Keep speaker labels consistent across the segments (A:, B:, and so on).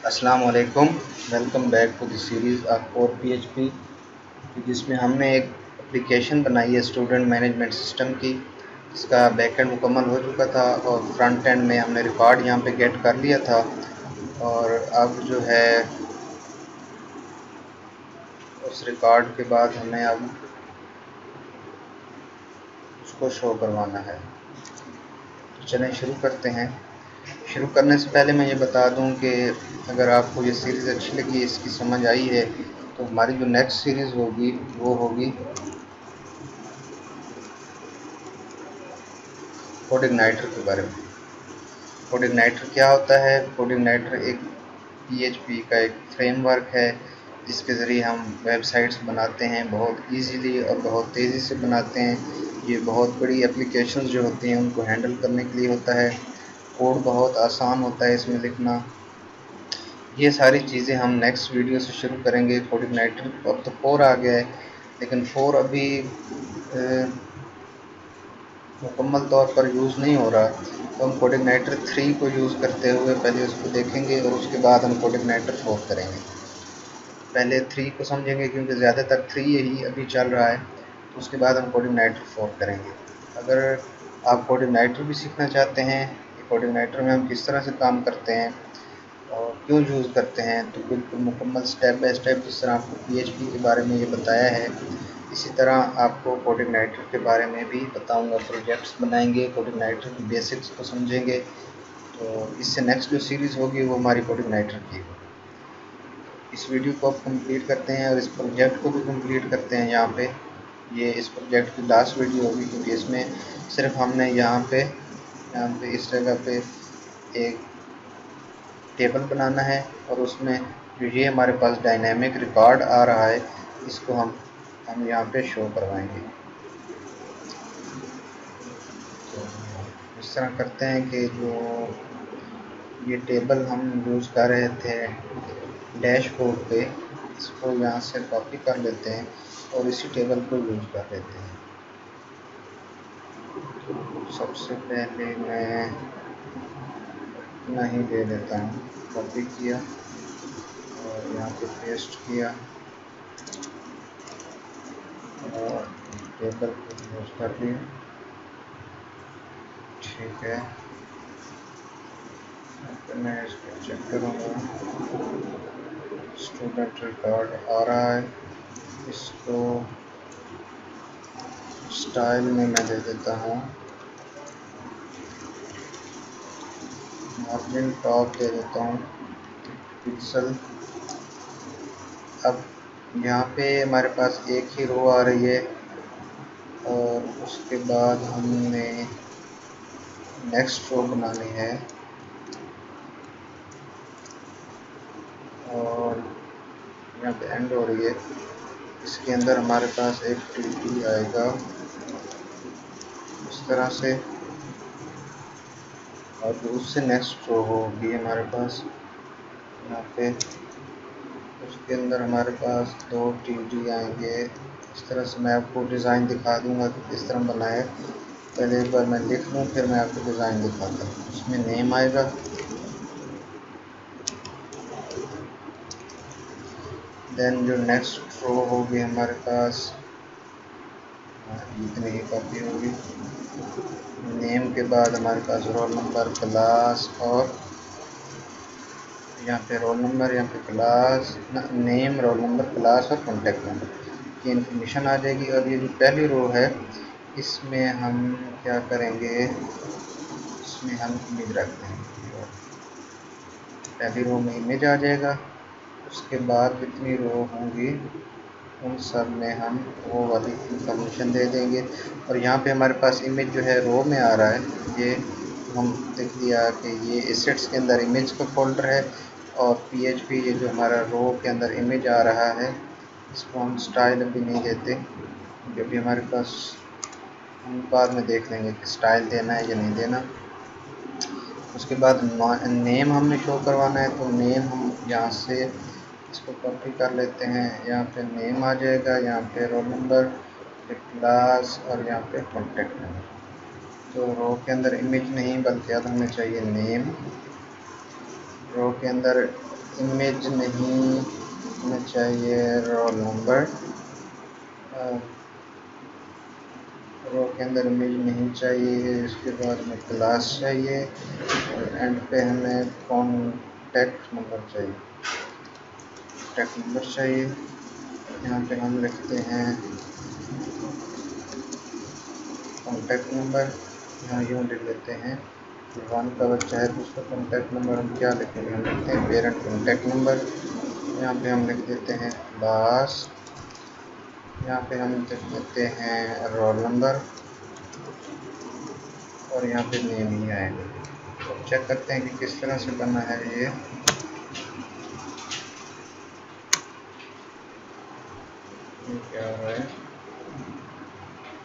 A: अस्सलाम वालेकुम। Welcome back to the series of core PHP, जिसमें हमने एक एप्लीकेशन बनाई है स्टूडेंट मैनेजमेंट सिस्टम की, जिसका बैकएंड मुकम्मल हो चुका था और फ्रंट एंड में हमने रिकॉर्ड यहाँ पे गेट कर लिया था। और अब जो है उस रिकॉर्ड के बाद हमें अब उसको शो करवाना है। तो चलें शुरू करते हैं। शुरू करने से पहले मैं ये बता दूं कि अगर आपको ये सीरीज़ अच्छी लगी, इसकी समझ आई है, तो हमारी जो नेक्स्ट सीरीज़ होगी वो होगी कोडिग्नाइटर के बारे में। कोडिग्नाइटर क्या होता है? कोडिग्नाइटर एक पीएचपी का एक फ्रेमवर्क है, जिसके ज़रिए हम वेबसाइट्स बनाते हैं, बहुत इजीली और बहुत तेज़ी से बनाते हैं। ये बहुत बड़ी एप्लीकेशंस जो होती हैं उनको हैंडल करने के लिए होता है। कोड बहुत आसान होता है इसमें लिखना। ये सारी चीज़ें हम नेक्स्ट वीडियो से शुरू करेंगे। कोडिग्नाइटर अब तो 4 आ गया है, लेकिन 4 अभी मुकम्मल तौर पर यूज़ नहीं हो रहा। तो हम कोडिग्नाइटर 3 को यूज़ करते हुए पहले उसको देखेंगे और उसके बाद हम कोडिग्नाइटर 4 करेंगे। पहले 3 को समझेंगे क्योंकि ज़्यादातर 3 यही अभी चल रहा है, तो उसके बाद हम कोडिग्नाइटर 4 करेंगे। अगर आप कोडिग्नाइटर भी सीखना चाहते हैं कि कोडिग्नाइटर में हम किस तरह से काम करते हैं और क्यों यूज़ करते हैं, तो बिल्कुल मुकम्मल स्टेप बाय स्टेप जिस तरह आपको पीएचपी के बारे में ये बताया है, इसी तरह आपको कोडिग्नाइटर के बारे में भी बताऊंगा। प्रोजेक्ट्स बनाएंगे, कोडिग्नाइटर की बेसिक्स को समझेंगे। तो इससे नेक्स्ट जो सीरीज़ होगी वो हमारी कोडिग्नाइटर की होगी। इस वीडियो को आप कंप्लीट करते हैं और इस प्रोजेक्ट को भी कंप्लीट करते हैं। यहाँ पे ये इस प्रोजेक्ट की लास्ट वीडियो होगी, क्योंकि इसमें सिर्फ हमने यहाँ पे इस जगह पे एक टेबल बनाना है और उसमें जो ये हमारे पास डायनेमिक रिकॉर्ड आ रहा है, इसको हम यहाँ पे शो करवाएंगे। तो इस तरह करते हैं कि जो ये टेबल हम यूज़ कर रहे थे डैशबोर्ड पे, इसको यहाँ से कॉपी कर लेते हैं और इसी टेबल को यूज़ कर लेते हैं। तो सबसे पहले मैं इतना ही ले लेता हूँ, कॉपी किया और यहाँ पे पेस्ट किया और टेबल को यूज़ कर लिया। ठीक है, तो मैं इसको चेक करूँगा। स्टूडेंट रिकॉर्ड आ रहा है, इसको स्टाइल में मैं दे देता हूँ मार्जिन टॉप दे देता हूँ पिक्सल। अब यहाँ पे हमारे पास एक ही रो आ रही है और उसके बाद हमने नेक्स्ट रो बनानी है और यहाँ पे एंड हो रही है। इसके अंदर हमारे पास एक टीटी आएगा इस तरह से, और उससे नेक्स्ट रो होगी हमारे पास यहाँ पे। उसके अंदर हमारे पास 2 टीटी आएंगे इस तरह से। मैं आपको डिज़ाइन दिखा दूंगा कि किस तरह बनाए। पहले एक बार मैं लिख लूँ, फिर मैं आपको डिज़ाइन दिखाता हूँ। उसमें नेम आएगा, देन जो नेक्स्ट रो होगी हमारे पास इतनी ही कॉपी होगी। नेम के बाद हमारे पास रोल नंबर, क्लास और यहाँ पे रोल नंबर, यहाँ पे class, name, roll number, class और कॉन्टैक्ट नंबर की इन्फॉर्मेशन आ जाएगी। और ये जो पहली रो है इसमें हम क्या करेंगे, इसमें हम इमेज रख देंगे। पहली रो में इमेज आ जाएगा। उसके बाद जितनी रो होंगी उन सब में हम वो वाली इंफॉर्मेशन दे देंगे। और यहाँ पे हमारे पास इमेज जो है रो में आ रहा है, ये हम देख लिया कि ये एसेट्स के अंदर इमेज का फोल्डर है। और पीएचपी ये जो हमारा रो के अंदर इमेज आ रहा है, इसको हम स्टाइल अभी नहीं देते क्योंकि अभी हमारे पास, हम बाद में देख लेंगे कि स्टाइल देना है या नहीं देना। उसके बाद नेम हमने शो करवाना है, तो नेम हम यहाँ से इसको कॉपी कर लेते हैं। यहाँ पे नेम आ जाएगा, यहाँ पे रोल नंबर, फिर क्लास और यहाँ पे कॉन्टैक्ट नंबर। तो रो के अंदर इमेज नहीं बल्कि अब हमें चाहिए नेम। रो के अंदर इमेज नहीं हमें चाहिए रोल नंबर, रो के अंदर इमेज नहीं चाहिए, इसके बाद में क्लास चाहिए और एंड पे हमें कॉन्टैक्ट नंबर चाहिए, कॉन्टैक्ट नंबर चाहिए। यहाँ पे हम लिखते हैं कॉन्टैक्ट नंबर, यहाँ यूँ लिख लेते हैं 1 का बच्चा है तो उसका कॉन्टैक्ट नंबर हम क्या लिखेंगे, हम लिखते हैं पेरेंट कॉन्टैक्ट नंबर। यहाँ पे हम लिख देते हैं क्लास, यहाँ पे हम लिख देते हैं रोल नंबर और यहाँ पे नेम ही आएगा। तो चेक करते हैं कि किस तरह से बना है ये क्या हो रहा है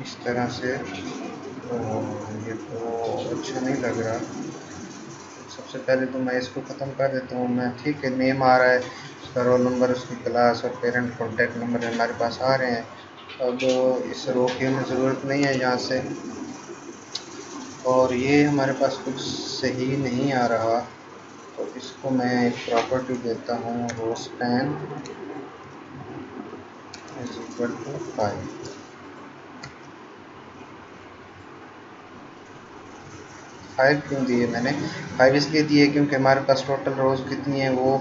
A: इस तरह से। तो ये तो अच्छा नहीं लग रहा। सबसे पहले तो मैं इसको ख़त्म कर देता हूँ। मैं ठीक है, नेम आ रहा है, उसका रोल नंबर, उसकी क्लास और पेरेंट कॉन्टैक्ट नंबर हमारे पास आ रहे हैं। अब इस रो की हमें ज़रूरत नहीं है यहाँ से, और ये हमारे पास कुछ सही नहीं आ रहा, तो इसको मैं एक प्रॉपर्टी देता हूँ रोस्पैन इज इक्वल टू 5 क्यों दिए मैंने, 5 इसलिए दिए क्योंकि हमारे पास टोटल रोज़ कितनी है वो,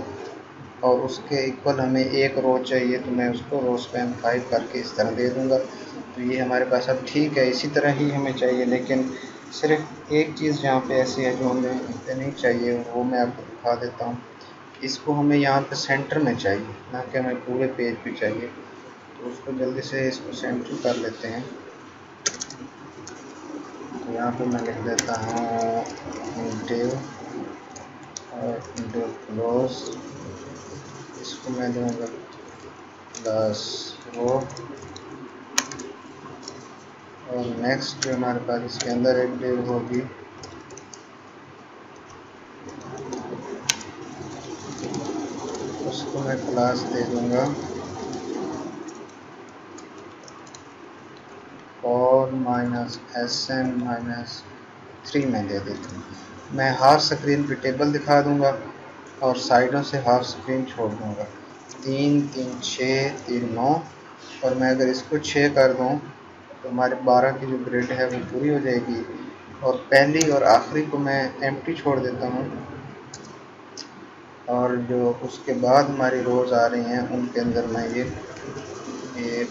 A: और उसके इक्वल हमें एक रो चाहिए, तो मैं उसको रोस्पैन 5 करके इस तरह दे दूँगा। तो ये हमारे पास अब ठीक है, इसी तरह ही हमें चाहिए। लेकिन सिर्फ एक चीज़ यहाँ पे ऐसी है जो हमें पे नहीं चाहिए, वो मैं आपको दिखा देता हूँ। इसको हमें यहाँ पे सेंटर में चाहिए, ना कि हमें पूरे पेज पे चाहिए। तो उसको जल्दी से इसको सेंटर कर लेते हैं। तो यहाँ पे मैं लिख देता हूँ इंडिव और इंडिव क्लोज, इसको मैं दूँगा प्लस रो, और नेक्स्ट जो हमारे पास इसके अंदर एक डिव होगी उसको मैं क्लास दे दूँगा और -SN-3 में दे देता हूँ। मैं हाफ स्क्रीन पे टेबल दिखा दूँगा और साइडों से हाफ स्क्रीन छोड़ दूँगा। 3 3 6 3 9, और मैं अगर इसको 6 कर दूँ तो हमारे 12 की जो ग्रिड है वो पूरी हो जाएगी। और पहली और आखिरी को मैं एम्प्टी छोड़ देता हूँ, और जो उसके बाद हमारी रोज़ आ रही हैं उनके अंदर मैं ये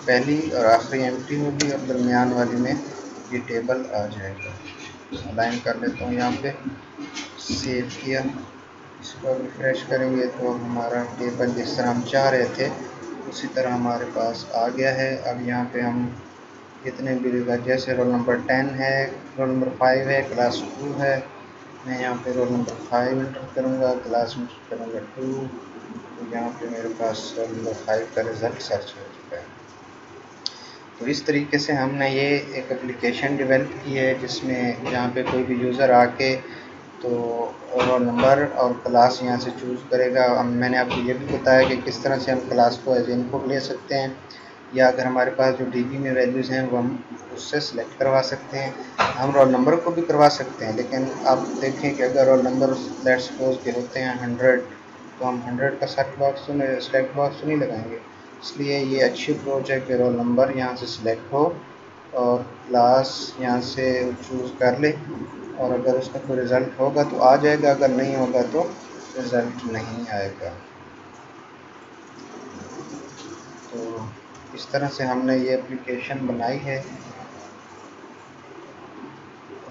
A: पहली और आखिरी एम्प्टी होगी और दरमियान वाली में ये टेबल आ जाएगा। अलाइन कर लेता हूँ यहाँ पे, सेव किया, इसको रिफ्रेश करेंगे तो हमारा टेबल जिस तरह हम चाह रहे थे उसी तरह हमारे पास आ गया है। अब यहाँ पे हम जितने भी जैसे रोल नंबर 10 है, रोल नंबर 5 है, क्लास 2 है, मैं यहाँ पे रोल नंबर 5 इंटर करूँगा, क्लास इंटर करूँगा 2, तो यहाँ पे मेरे पास रोल नंबर 5 का रिज़ल्ट सर्च हो चुका है। तो इस तरीके से हमने ये एक एप्लीकेशन डेवलप की है जिसमें यहाँ पे कोई भी यूज़र आके तो रोल नंबर और क्लास यहाँ से चूज़ करेगा। मैंने आपको ये भी बताया कि किस तरह से हम क्लास को एज इनपुट ले सकते हैं, या अगर हमारे पास जो डीबी में वैल्यूज़ हैं वो हम उससे सिलेक्ट करवा सकते हैं। हम रोल नंबर को भी करवा सकते हैं, लेकिन आप देखें कि अगर रोल नंबर लेट्स सपोज के होते हैं 100, तो हम 100 का सेलेक्ट बॉक्स तो नहीं लगाएंगे। इसलिए ये अच्छी अप्रोच है कि रोल नंबर यहाँ से सिलेक्ट हो और क्लास यहाँ से चूज़ कर ले, और अगर उसका कोई रिज़ल्ट होगा तो आ जाएगा, अगर नहीं होगा तो रिज़ल्ट नहीं आएगा। तो इस तरह से हमने ये एप्लीकेशन बनाई है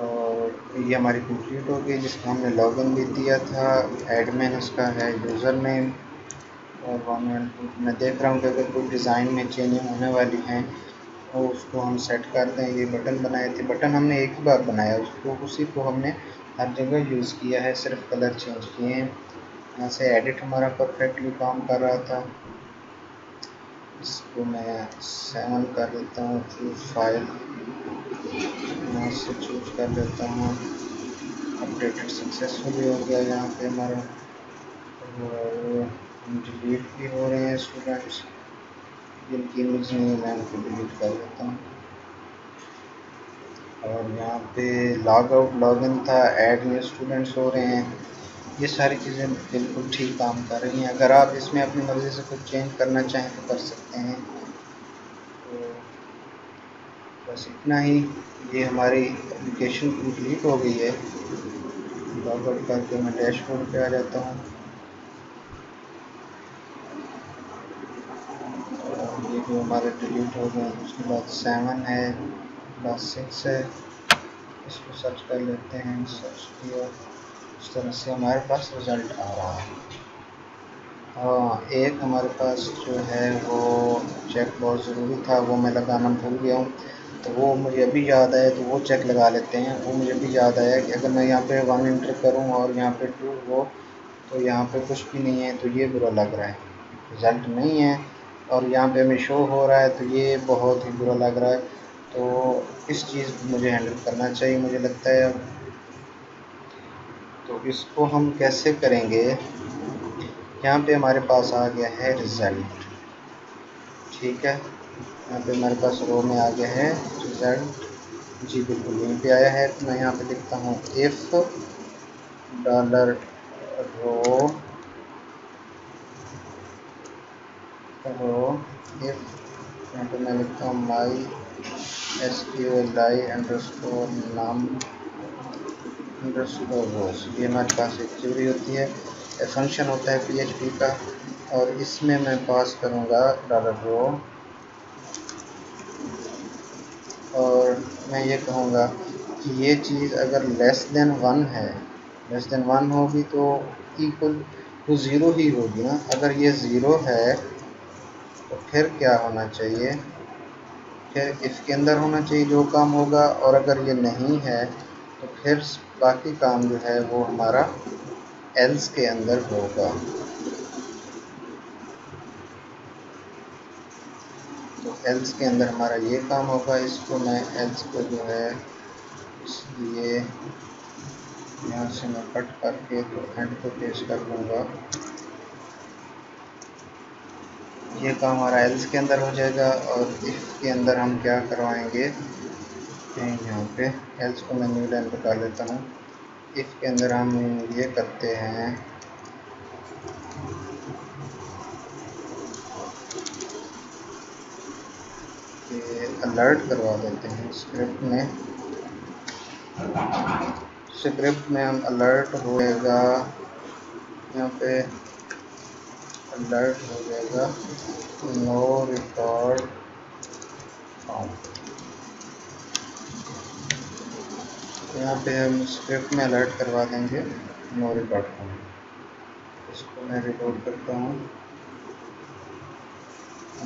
A: और ये हमारी कंप्लीट हो गई, जिसमें हमने लॉगिन भी दिया था, एडमिन उसका है, यूज़र नेम और 1 1 2। मैं देख रहा हूँ कि अगर कोई डिज़ाइन में चेंजिंग होने वाली हैं तो उसको हम सेट कर दें। ये बटन बनाए थे, बटन हमने एक ही बार बनाया, उसको उसी को हमने हर जगह यूज़ किया है, सिर्फ कलर चेंज किए हैं। यहाँ से एडिट हमारा परफेक्टली काम कर रहा था, इसको मैं 7 कर देता हूँ, चूज़ फाइल यहाँ से चूज़ कर देता हूँ। अपडेटेड सक्सेसफुली हो गया यहाँ पे हमारा, और डिलीट भी हो रहे हैं स्टूडेंट्स जिनकी इमेज नहीं है, मैं उनको डिलीट कर देता हूँ। और यहाँ पे लॉग आउट लॉगिन था, ऐड न्यू स्टूडेंट्स हो रहे हैं, ये सारी चीज़ें बिल्कुल ठीक काम कर रही हैं। अगर आप इसमें अपनी मर्ज़ी से कुछ चेंज करना चाहें तो कर सकते हैं। तो बस इतना ही। ये हमारी एप्लीकेशन कंप्लीट हो गई है। लॉग आउट करके मैं डैशबोर्ड पे आ जाता हूँ। और ये जो हमारे डिलीट हो गए, उसके बाद 7 है, बाद 6 है। इसको सर्च कर लेते हैं। सर्च किया, इस तरह से हमारे पास रिज़ल्ट आ रहा है। हाँ, एक हमारे पास जो है वो चेक बहुत ज़रूरी था, वो मैं लगाना भूल गया हूँ। तो वो मुझे अभी याद आया, तो वो चेक लगा लेते हैं। वो मुझे अभी याद आया कि अगर मैं यहाँ पे 1 इंटर करूँ और यहाँ पे 2 हो, तो यहाँ पे कुछ भी नहीं है, तो ये बुरा लग रहा है, रिज़ल्ट नहीं है। और यहाँ पे हमें शो हो रहा है, तो ये बहुत ही बुरा लग रहा है। तो इस चीज़ को मुझे हैंडल करना चाहिए, मुझे लगता है। तो इसको हम कैसे करेंगे? यहाँ पे हमारे पास आ गया है रिज़ल्ट, ठीक है। यहाँ पे हमारे पास रो में आ गया है रिज़ल्ट। जी बिल्कुल यहीं पे आया है। तो मैं यहाँ पे लिखता हूँ इफ़ डॉलर रो इफ़, यहाँ पे मैं लिखता हूँ माई SQLi अंडरस्कोर नाम अंडरस्कोर रोज। ये हमारे पास एक क्वेरी होती है, फंक्शन होता है PHP का। और इसमें मैं पास करूँगा डॉलर रो, और मैं ये कहूँगा कि ये चीज़ अगर लेस देन 1 है, लेस देन 1 होगी तो इक्वल टू 0 ही होगी ना। अगर ये 0 है तो फिर क्या होना चाहिए? फिर इसके अंदर होना चाहिए जो काम होगा। और अगर ये नहीं है तो फिर बाकी काम जो है वो हमारा एल्स के अंदर होगा। तो एल्स के अंदर हमारा ये काम होगा। इसको मैं एल्स को जो है इसलिए यहाँ से मैं कट करके तो एंड पे पेश कर दूँगा। ये काम हमारा एल्स के अंदर हो जाएगा। और इफ़ के अंदर हम क्या करवाएंगे, यहाँ पे एल्स को मैं न्यू लाइन पे डाल लेता हूँ। इफ़ के अंदर हम ये करते हैं कि अलर्ट करवा देते हैं स्क्रिप्ट में। स्क्रिप्ट में हम अलर्ट होएगा, यहाँ पे अलर्ट हो जाएगा नो रिकॉर्ड फाउंड। यहाँ पे हम स्क्रिप्ट में अलर्ट करवा देंगे नो रिकॉर्ड फाउंड। इसको मैं रिलोड करता हूँ।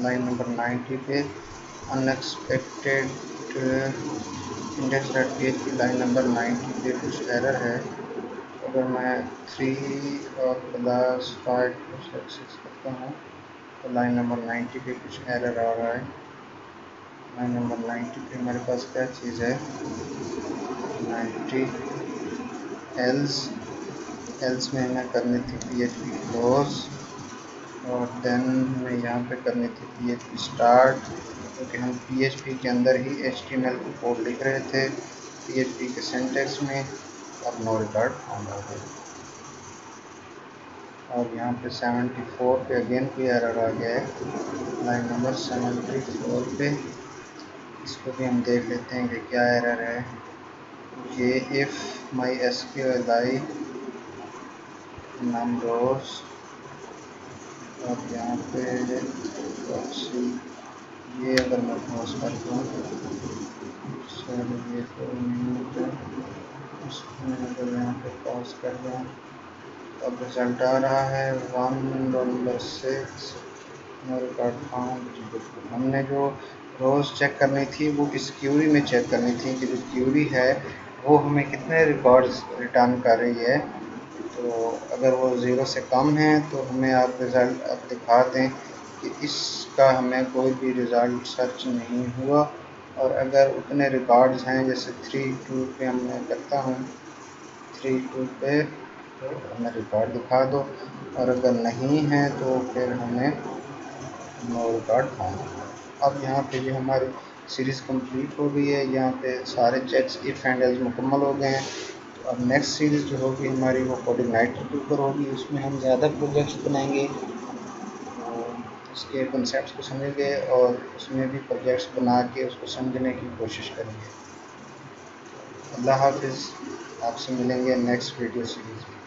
A: लाइन नंबर 90 पे अनएक्सपेक्टेड index.php लाइन नंबर 90 पे कुछ एरर है। अगर मैं 3 और प्लस 5 6 करता हूँ तो लाइन नंबर 90 पे कुछ एरर आ रहा है। लाइन नंबर 90 पे हमारे पास क्या चीज़ है, 90 एल्स में हमें करनी थी PHP क्लोज, और देन हमें यहाँ पे करनी थी PHP स्टार्ट, क्योंकि हम PHP के अंदर ही HTML को कोड लिख रहे थे PHP के सिंटैक्स में। अब नो रिकॉर्ड फाउंड आ गया। और यहाँ पे 74 पे अगेन कोई एरर आ गया है, लाइन नंबर 74 पे। इसको भी हम देख लेते हैं कि क्या एरर है। ये इफ़ माई SQLi नंबर्स, और यहाँ पे ये अगर मैं पॉज कर दूँ, सर ये तो मिनट इसमें अगर यहाँ पे पॉज कर दूँ, अब रिजल्ट आ रहा है $1.6 नो रिकॉर्ड फाउंड। हमने जो रोज़ चेक करनी थी वो इस क्यूरी में चेक करनी थी कि जो क्यूरी है वो हमें कितने रिकॉर्ड्स रिटर्न कर रही है। तो अगर वो 0 से कम है तो हमें आप रिज़ल्ट अब दिखा दें कि इसका हमें कोई भी रिज़ल्ट सर्च नहीं हुआ। और अगर उतने रिकॉर्ड्स हैं, जैसे 3 2 पे मैं करता हूँ, 3 2 पे तो हमें रिकॉर्ड दिखा दो। और अगर नहीं है तो फिर हमें नो रिकॉर्ड फाउंड। अब यहाँ पे जो हमारी सीरीज़ कंप्लीट हो गई है, यहाँ पे सारे चेक्स इफ़ एंड एल्स मुकम्मल हो गए हैं। अब नेक्स्ट सीरीज़ जो होगी हमारी वो कोऑर्डिनेटर के ऊपर होगी, उसमें हम ज़्यादा प्रोजेक्ट्स बनाएंगे, उसके कंसेप्ट को समझेंगे और उसमें भी प्रोजेक्ट्स बना के उसको समझने की कोशिश करेंगे। अल्लाह हाफिज़, आपसे मिलेंगे नेक्स्ट वीडियो सीरीज़ में।